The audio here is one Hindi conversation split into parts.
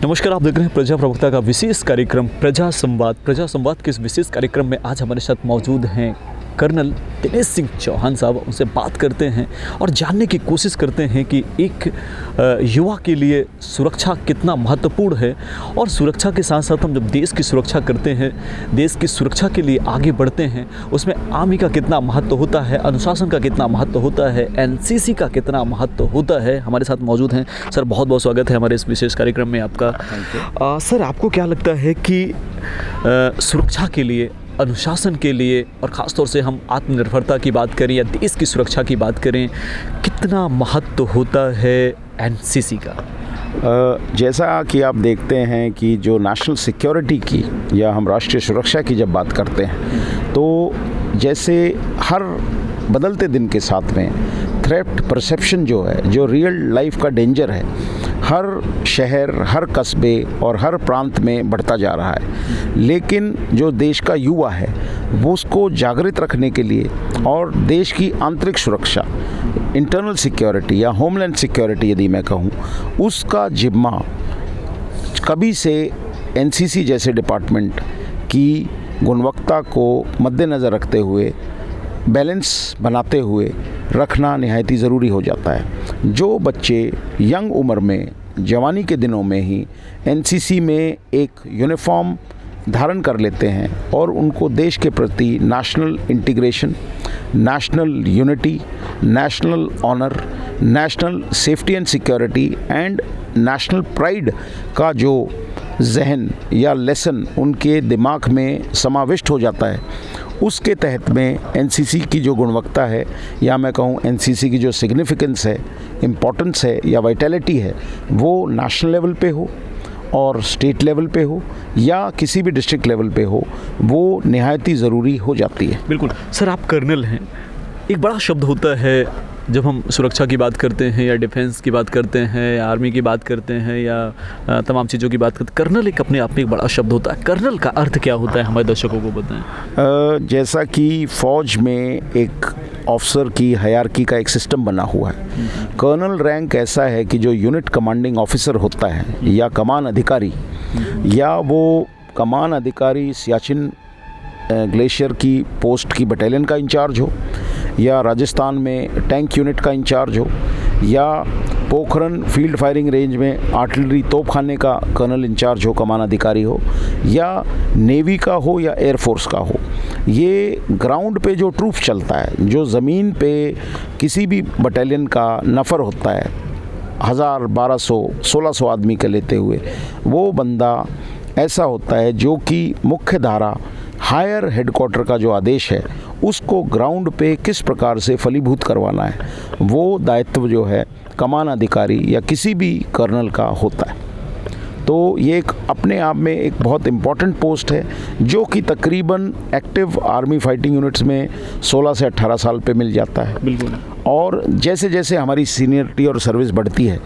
नमस्कार, आप देख रहे हैं प्रजा प्रवक्ता का विशेष कार्यक्रम प्रजा संवाद। प्रजा संवाद के इस विशेष कार्यक्रम में आज हमारे साथ मौजूद हैं कर्नल दिनेश सिंह चौहान साहब। उनसे बात करते हैं और जानने की कोशिश करते हैं कि एक युवा के लिए सुरक्षा कितना महत्वपूर्ण है और सुरक्षा के साथ साथ हम जब देश की सुरक्षा करते हैं, देश की सुरक्षा के लिए आगे बढ़ते हैं, उसमें आर्मी का कितना महत्व होता है, अनुशासन का कितना महत्व होता है, एनसीसी का कितना महत्व होता है। हमारे साथ मौजूद हैं सर, बहुत बहुत स्वागत है हमारे इस विशेष कार्यक्रम में आपका। सर, आपको क्या लगता है कि सुरक्षा के लिए, अनुशासन के लिए और ख़ास तौर से हम आत्मनिर्भरता की बात करें या देश की सुरक्षा की बात करें, कितना महत्व होता है एनसीसी का? जैसा कि आप देखते हैं कि जो नेशनल सिक्योरिटी की या हम राष्ट्रीय सुरक्षा की जब बात करते हैं तो जैसे हर बदलते दिन के साथ में थ्रेट परसेप्शन जो है, जो रियल लाइफ का डेंजर है, हर शहर, हर कस्बे और हर प्रांत में बढ़ता जा रहा है। लेकिन जो देश का युवा है वो उसको जागृत रखने के लिए और देश की आंतरिक सुरक्षा, इंटरनल सिक्योरिटी या होमलैंड सिक्योरिटी यदि मैं कहूँ, उसका जिम्मा कभी से एनसीसी जैसे डिपार्टमेंट की गुणवत्ता को मद्देनज़र रखते हुए, बैलेंस बनाते हुए रखना निहायत ही ज़रूरी हो जाता है। जो बच्चे यंग उम्र में, जवानी के दिनों में ही एनसीसी में एक यूनिफॉर्म धारण कर लेते हैं और उनको देश के प्रति national integration, national unity, national honour, national safety and security and national pride का जो जहन या लेसन उनके दिमाग में समाविष्ट हो जाता है, उसके तहत में एनसीसी की जो गुणवत्ता है या मैं कहूँ एनसीसी की जो सिग्निफिकेंस है, इम्पोर्टेंस है या वाइटैलिटी है, वो नेशनल लेवल पे हो और स्टेट लेवल पे हो या किसी भी डिस्ट्रिक्ट लेवल पे हो, वो निहायत ही ज़रूरी हो जाती है। बिल्कुल सर, आप कर्नल हैं। एक बड़ा शब्द होता है जब हम सुरक्षा की बात करते हैं या डिफेंस की बात करते हैं या आर्मी की बात करते हैं या तमाम चीज़ों की बात करते हैं, कर्नल एक अपने आप में एक बड़ा शब्द होता है। कर्नल का अर्थ क्या होता है, हमारे दर्शकों को बताएं। जैसा कि फ़ौज में एक ऑफिसर की हायरार्की का एक सिस्टम बना हुआ है, कर्नल रैंक ऐसा है कि जो यूनिट कमांडिंग ऑफिसर होता है या कमान अधिकारी, या वो कमान अधिकारी सियाचिन ग्लेशियर की पोस्ट की बटालियन का इंचार्ज हो, या राजस्थान में टैंक यूनिट का इंचार्ज हो, या पोखरन फील्ड फायरिंग रेंज में आर्टिलरी तोपखाने का कर्नल इंचार्ज हो, कमान अधिकारी हो, या नेवी का हो या एयरफोर्स का हो। ये ग्राउंड पे जो ट्रूप चलता है, जो ज़मीन पे किसी भी बटालियन का नफ़र होता है, 1000, 1200, 1600 आदमी का लेते हुए, वो बंदा ऐसा होता है जो कि मुख्य धारा हायर हेडक्वार्टर का जो आदेश है उसको ग्राउंड पे किस प्रकार से फलीभूत करवाना है, वो दायित्व जो है कमान अधिकारी या किसी भी कर्नल का होता है। तो ये एक अपने आप में एक बहुत इम्पॉर्टेंट पोस्ट है जो कि तकरीबन एक्टिव आर्मी फाइटिंग यूनिट्स में 16 से 18 साल पे मिल जाता है। बिल्कुल। और जैसे जैसे हमारी सीनियरिटी और सर्विस बढ़ती है,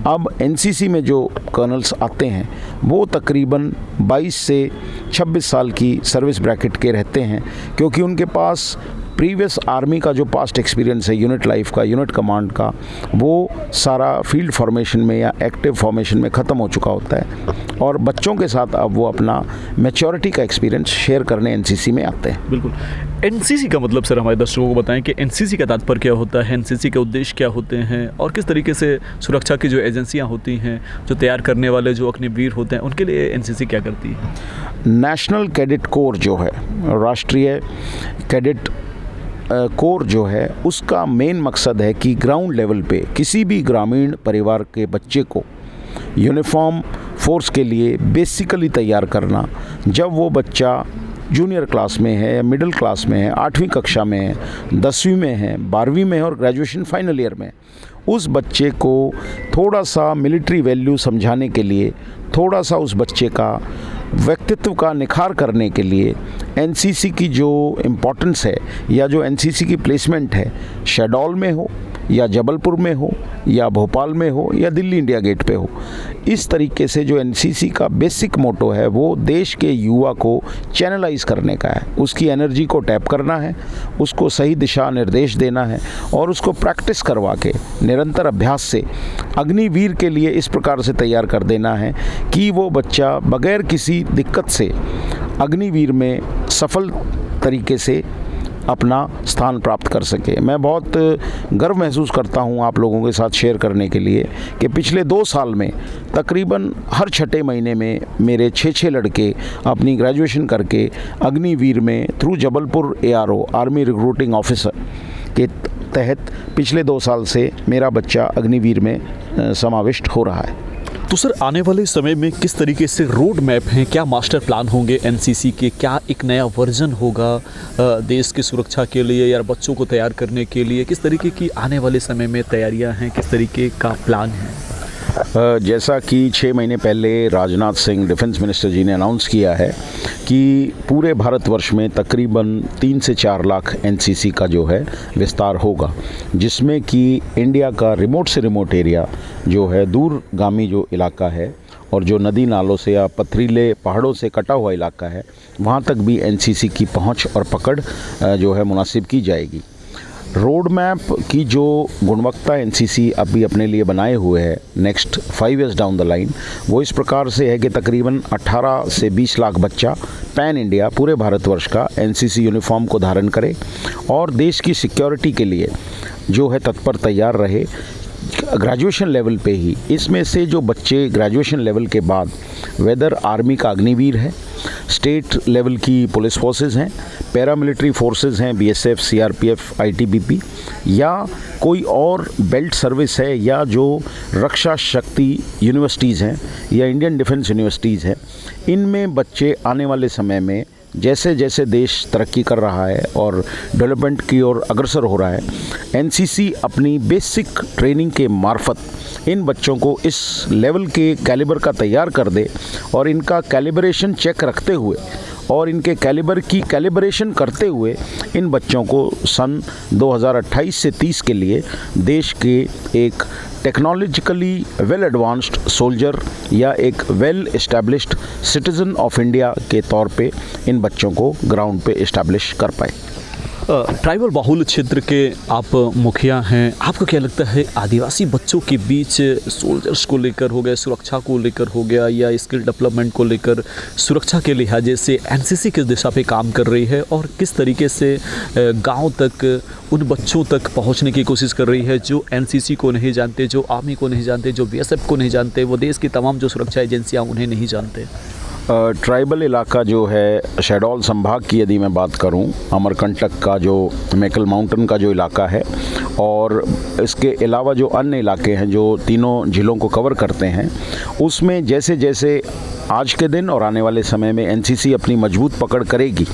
अब एनसीसी में जो कर्नल्स आते हैं वो तकरीबन 22 से 26 साल की सर्विस ब्रैकेट के रहते हैं, क्योंकि उनके पास प्रीवियस आर्मी का जो पास्ट एक्सपीरियंस है, यूनिट लाइफ का, यूनिट कमांड का, वो सारा फील्ड फॉर्मेशन में या एक्टिव फॉर्मेशन में ख़त्म हो चुका होता है और बच्चों के साथ अब वो अपना मैच्योरिटी का एक्सपीरियंस शेयर करने एनसीसी में आते हैं। बिल्कुल। एनसीसी का मतलब सर हमारे दर्शकों को बताएं कि एनसीसी का तात्पर्य क्या होता है, एनसीसी के उद्देश्य क्या होते हैं और किस तरीके से सुरक्षा की जो एजेंसियां होती हैं, जो तैयार करने वाले जो अग्निवीर होते हैं, उनके लिए एनसीसी क्या करती है? नेशनल कैडेट कोर जो है, राष्ट्रीय कैडेट कोर जो है, उसका मेन मकसद है कि ग्राउंड लेवल पे किसी भी ग्रामीण परिवार के बच्चे को यूनिफॉर्म फोर्स के लिए बेसिकली तैयार करना। जब वो बच्चा जूनियर क्लास में है, मिडिल क्लास में है, 8वीं कक्षा में है, 10वीं में है, 12वीं में है और ग्रेजुएशन फाइनल ईयर में, उस बच्चे को थोड़ा सा मिलिट्री वैल्यू समझाने के लिए, थोड़ा सा उस बच्चे का व्यक्तित्व का निखार करने के लिए एनसीसी की जो इम्पोर्टेंस है या जो एनसीसी की प्लेसमेंट है, शहडोल में हो या जबलपुर में हो या भोपाल में हो या दिल्ली इंडिया गेट पे हो। इस तरीके से जो एनसीसी का बेसिक मोटो है वो देश के युवा को चैनलाइज करने का है, उसकी एनर्जी को टैप करना है, उसको सही दिशा निर्देश देना है और उसको प्रैक्टिस करवा के निरंतर अभ्यास से अग्निवीर के लिए इस प्रकार से तैयार कर देना है कि वो बच्चा बगैर किसी दिक्कत से अग्निवीर में सफल तरीके से अपना स्थान प्राप्त कर सके। मैं बहुत गर्व महसूस करता हूं आप लोगों के साथ शेयर करने के लिए कि पिछले 2 साल में तकरीबन हर छठे महीने में मेरे 6 लड़के अपनी ग्रेजुएशन करके अग्निवीर में through Jabalpur ARO army recruiting officer के तहत पिछले 2 साल से मेरा बच्चा अग्निवीर में समाविष्ट हो रहा है। तो सर आने वाले समय में किस तरीके से रोड मैप हैं, क्या मास्टर प्लान होंगे एनसीसी के, क्या एक नया वर्जन होगा देश की सुरक्षा के लिए या बच्चों को तैयार करने के लिए, किस तरीके की आने वाले समय में तैयारियां हैं, किस तरीके का प्लान है? जैसा कि 6 महीने पहले राजनाथ सिंह डिफेंस मिनिस्टर जी ने अनाउंस किया है कि पूरे भारतवर्ष में तकरीबन 3 से 4 लाख एनसीसी का जो है विस्तार होगा, जिसमें कि इंडिया का रिमोट से रिमोट एरिया जो है, दूरगामी जो इलाका है और जो नदी नालों से या पथरीले पहाड़ों से कटा हुआ इलाका है, वहाँ तक भी एनसीसी की पहुँच और पकड़ जो है मुनासिब की जाएगी। रोड मैप की जो गुणवत्ता एनसीसी अभी अपने लिए बनाए हुए है next 5 years down the line, वो इस प्रकार से है कि तकरीबन 18 से 20 लाख बच्चा पैन इंडिया पूरे भारतवर्ष का एनसीसी यूनिफॉर्म को धारण करे और देश की सिक्योरिटी के लिए जो है तत्पर तैयार रहे ग्रेजुएशन लेवल पे ही। इसमें से जो बच्चे ग्रेजुएशन लेवल के बाद वेदर आर्मी का अग्निवीर है, स्टेट लेवल की पुलिस फोर्सेस हैं, पैरामिलिट्री फोर्सेस हैं, BSF, CRPF, ITBP या कोई और बेल्ट सर्विस है या जो रक्षा शक्ति यूनिवर्सिटीज़ हैं या इंडियन डिफेंस यूनिवर्सिटीज़ हैं, इनमें बच्चे आने वाले समय में जैसे जैसे देश तरक्की कर रहा है और डेवलपमेंट की ओर अग्रसर हो रहा है, एनसीसी अपनी बेसिक ट्रेनिंग के मार्फत इन बच्चों को इस लेवल के कैलिबर का तैयार कर दे और इनका कैलिब्रेशन चेक रखते हुए और इनके कैलिबर की कैलिब्रेशन करते हुए इन बच्चों को सन 2028 से 30 के लिए देश के एक टेक्नोलॉजिकली वेल एडवांस्ड सोल्जर या एक well established citizen of India के तौर पे इन बच्चों को ग्राउंड पे इस्टेब्लिश कर पाए। ट्राइबल बाहुल क्षेत्र के आप मुखिया हैं, आपको क्या लगता है आदिवासी बच्चों के बीच सोल्जर्स को लेकर हो गया, सुरक्षा को लेकर हो गया या स्किल डेवलपमेंट को लेकर सुरक्षा के लिहाजे से एनसीसी किस दिशा पे काम कर रही है और किस तरीके से गांव तक उन बच्चों तक पहुंचने की कोशिश कर रही है जो एनसीसी को नहीं जानते, जो आर्मी को नहीं जानते, जो BSF को नहीं जानते, वो देश की तमाम जो सुरक्षा एजेंसियाँ उन्हें नहीं जानते? ट्राइबल इलाका जो है शहडोल संभाग की यदि मैं बात करूं, अमरकंटक का जो मैकल माउंटेन का जो इलाका है और इसके अलावा जो अन्य इलाके हैं जो तीनों जिलों को कवर करते हैं, उसमें जैसे जैसे आज के दिन और आने वाले समय में एनसीसी अपनी मजबूत पकड़ करेगी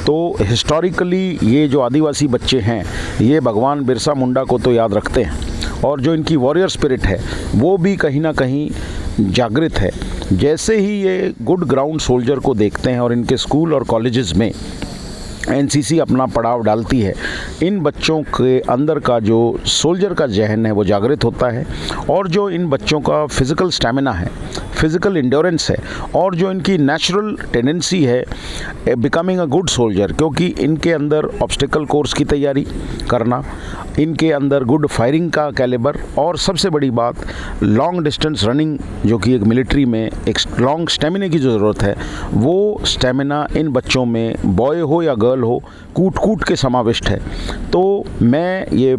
तो हिस्टोरिकली ये जो आदिवासी बच्चे हैं ये भगवान बिरसा मुंडा को तो याद रखते हैं और जो इनकी वॉरियर स्पिरिट है वो भी कहीं ना कहीं जागृत है। जैसे ही ये गुड ग्राउंड सोल्जर को देखते हैं और इनके स्कूल और कॉलेजेस में एनसीसी अपना पड़ाव डालती है, इन बच्चों के अंदर का जो सोल्जर का जहन है वो जागृत होता है और जो इन बच्चों का फिज़िकल स्टैमिना है, फिज़िकल इंड्योरेंस है और जो इनकी नेचुरल टेंडेंसी है बिकमिंग अ गुड सोल्जर, क्योंकि इनके अंदर ऑब्स्टिकल कोर्स की तैयारी करना, इनके अंदर गुड फायरिंग का कैलिबर और सबसे बड़ी बात लॉन्ग डिस्टेंस रनिंग जो कि एक मिलिट्री में एक लॉन्ग स्टेमिना की ज़रूरत है, वो स्टेमिना इन बच्चों में बॉय हो या गर्ल हो कूट कूट के समाविष्ट है। तो मैं ये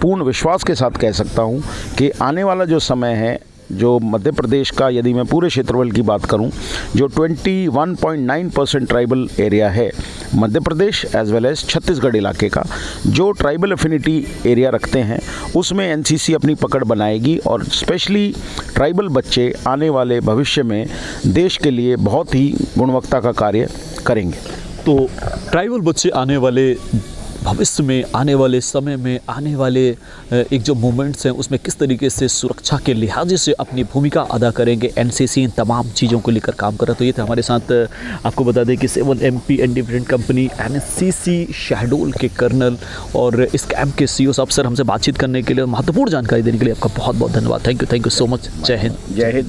पूर्ण विश्वास के साथ कह सकता हूँ कि आने वाला जो समय है, जो मध्य प्रदेश का यदि मैं पूरे क्षेत्रफल की बात करूं, जो 21.9% ट्राइबल एरिया है Madhya Pradesh as well as Chhattisgarh इलाके का, जो ट्राइबल एफिनिटी एरिया रखते हैं उसमें एनसीसी अपनी पकड़ बनाएगी और स्पेशली ट्राइबल बच्चे आने वाले भविष्य में देश के लिए बहुत ही गुणवत्ता का कार्य करेंगे। तो ट्राइबल बच्चे आने वाले भविष्य में आने वाले समय में आने वाले एक जो मोमेंट्स हैं उसमें किस तरीके से सुरक्षा के लिहाज से अपनी भूमिका अदा करेंगे। एनसीसी इन तमाम चीज़ों को लेकर काम कर रहा है। तो ये थे हमारे साथ, आपको बता दें कि 7MP independent company NCC Shahdol के कर्नल और इस कैंप के सीईओ साहब। सर, हमसे बातचीत करने के लिए, महत्वपूर्ण जानकारी देने के लिए आपका बहुत बहुत धन्यवाद। Thank you so much. जय हिंद। जय हिंद।